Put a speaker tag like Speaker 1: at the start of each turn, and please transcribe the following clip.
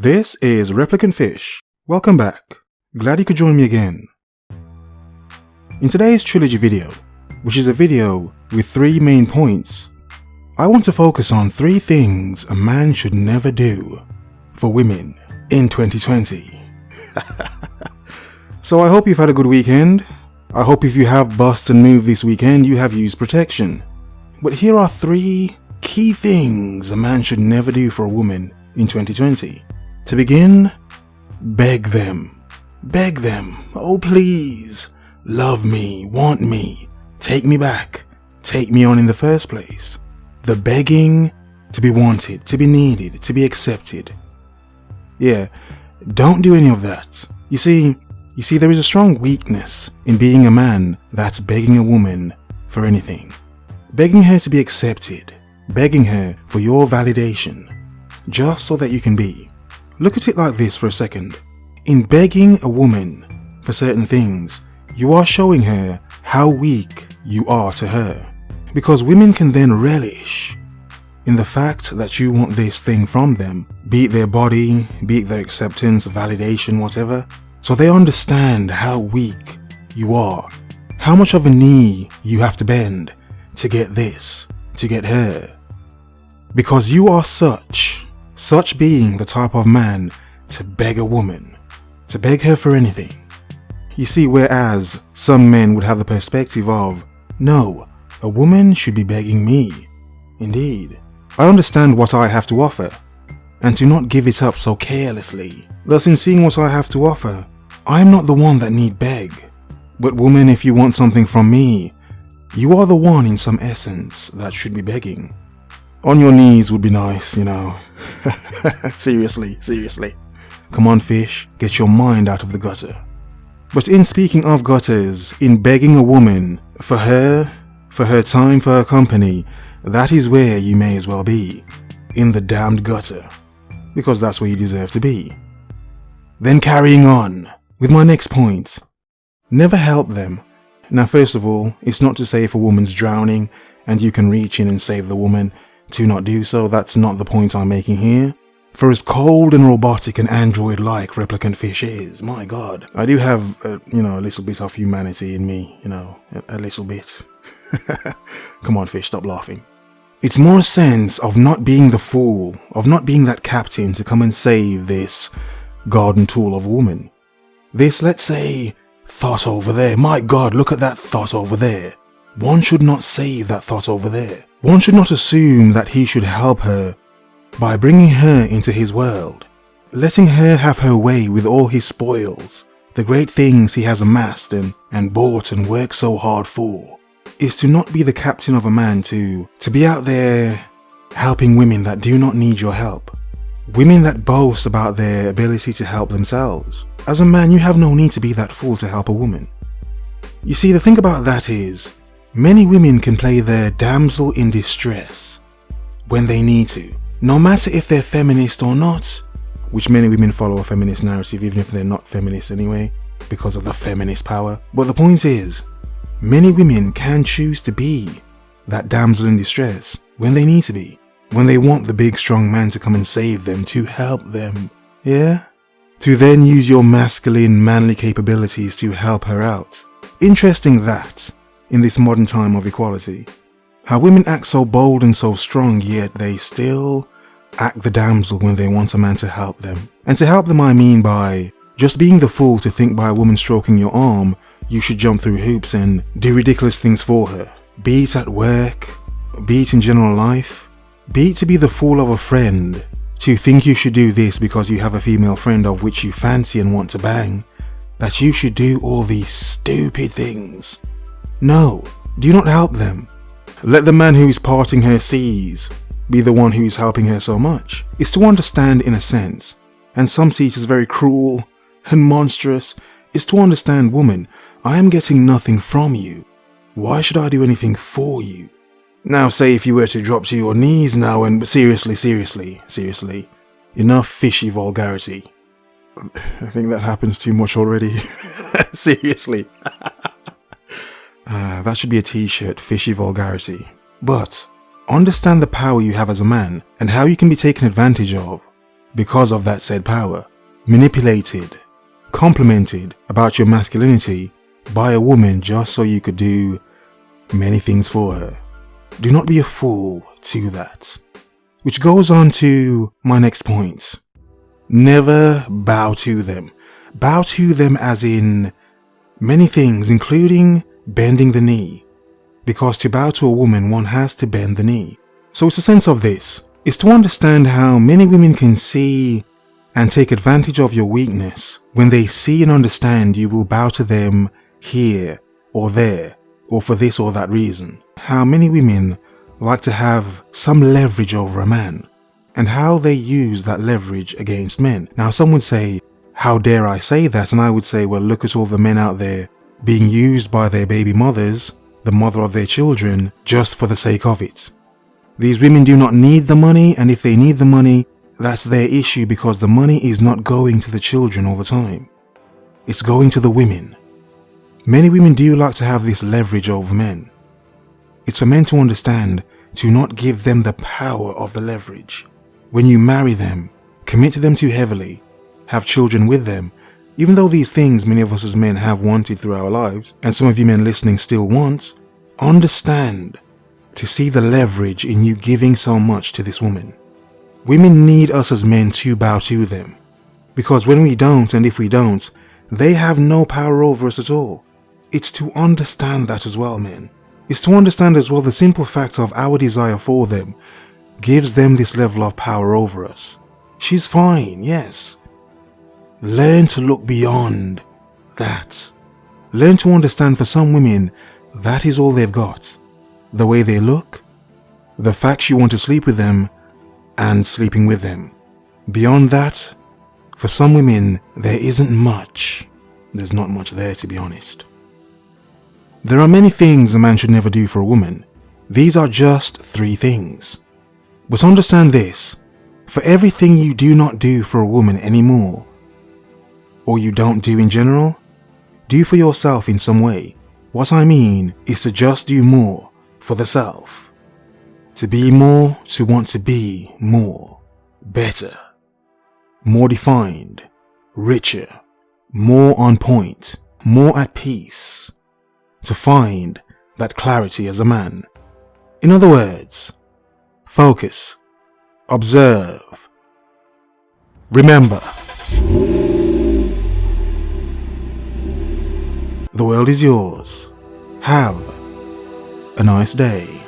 Speaker 1: This is ReplicantPhish. Welcome back. Glad you could join me again. In today's trilogy video, which is a video with 3 main points, I want to focus on 3 things a man should never do for women in 2020. So I hope you've had a good weekend. I hope if you have bust and moved this weekend, you have used protection. But here are 3 key things a man should never do for a woman in 2020. To begin, beg them. Beg them. Oh please, love me, want me, take me back, take me on in the first place. The begging to be wanted, to be needed, to be accepted. Yeah, don't do any of that. You see, there is a strong weakness in being a man that's begging a woman for anything. Begging her to be accepted, begging her for your validation, just so that you can be. Look at it like this for a second. In begging a woman for certain things, you are showing her how weak you are to her. Because women can then relish in the fact that you want this thing from them, be it their body, be it their acceptance, validation, whatever. So they understand how weak you are, how much of a knee you have to bend to get this, to get her. Because you are such being the type of man to beg a woman, to beg her for anything. You see, whereas some men would have the perspective of, no, a woman should be begging me. Indeed, I understand what I have to offer, and to not give it up so carelessly. Thus, in seeing what I have to offer, I am not the one that need beg. But woman, if you want something from me, you are the one in some essence that should be begging. On your knees would be nice, you know. Seriously. Come on, fish, get your mind out of the gutter. But in speaking of gutters, in begging a woman for her time, for her company, that is where you may as well be. In the damned gutter. Because that's where you deserve to be. Then carrying on with my next point. Never help them. Now, first of all, it's not to say if a woman's drowning and you can reach in and save the woman, to not do so. That's not the point I'm making here. For as cold and robotic and android-like ReplicantPhish is, my god, I do have, a little bit of humanity in me, a little bit. Come on, fish, stop laughing. It's more a sense of not being the fool, of not being that captain to come and save this garden tool of woman. This, let's say, thought over there. My god, look at that thought over there. One should not save that thought over there. One should not assume that he should help her by bringing her into his world, letting her have her way with all his spoils, the great things he has amassed and bought and worked so hard for, is to not be the captain of a man to be out there helping women that do not need your help, women that boast about their ability to help themselves. As a man, you have no need to be that fool to help a woman. You see, the thing about that is, many women can play their damsel in distress when they need to, no matter if they're feminist or not, which many women follow a feminist narrative even if they're not feminist anyway, because of the feminist power. But the point is, many women can choose to be that damsel in distress when they need to be, when they want the big strong man to come and save them, to help them, yeah? To then use your masculine, manly capabilities to help her out. Interesting that, in this modern time of equality, how women act so bold and so strong, yet they still act the damsel when they want a man to help them. And to help them I mean by just being the fool to think by a woman stroking your arm, you should jump through hoops and do ridiculous things for her. Be it at work, be it in general life, be it to be the fool of a friend, to think you should do this because you have a female friend of which you fancy and want to bang, that you should do all these stupid things. No, do not help them. Let the man who is parting her seas be the one who is helping her so much. It's to understand in a sense, and some see it as very cruel and monstrous, is to understand, woman, I am getting nothing from you. Why should I do anything for you? Now say if you were to drop to your knees now and seriously, enough fishy vulgarity. I think that happens too much already. Seriously. That should be a t-shirt, fishy vulgarity. But understand the power you have as a man and how you can be taken advantage of because of that said power, manipulated, complimented about your masculinity by a woman just so you could do many things for her. Do not be a fool to that. Which goes on to my next point. Never bow to them. Bow to them as in many things, including bending the knee. Because to bow to a woman, one has to bend the knee. So it's a sense of this. It's to understand how many women can see and take advantage of your weakness when they see and understand you will bow to them here or there or for this or that reason. How many women like to have some leverage over a man and how they use that leverage against men. Now some would say, how dare I say that? And I would say, well, look at all the men out there being used by their baby mothers, the mother of their children, just for the sake of it. These women do not need the money, and if they need the money, that's their issue because the money is not going to the children all the time. It's going to the women. Many women do like to have this leverage over men. It's for men to understand to not give them the power of the leverage. When you marry them, commit to them too heavily, have children with them, even though these things many of us as men have wanted through our lives, and some of you men listening still want, understand to see the leverage in you giving so much to this woman. Women need us as men to bow to them, because when we don't, and if we don't, they have no power over us at all. It's to understand that as well, men. It's to understand as well the simple fact of our desire for them gives them this level of power over us. She's fine, yes. Learn to look beyond that. Learn to understand for some women, that is all they've got. The way they look, the fact you want to sleep with them, and sleeping with them. Beyond that, for some women, there isn't much. There's not much there, to be honest. There are many things a man should never do for a woman. These are just 3 things. But understand this, for everything you do not do for a woman anymore, or you don't do in general, do for yourself in some way. What I mean is to just do more for the self. To be more, to want to be more, better, more defined, richer, more on point, more at peace. To find that clarity as a man. In other words, focus, observe, remember. The world is yours. Have a nice day.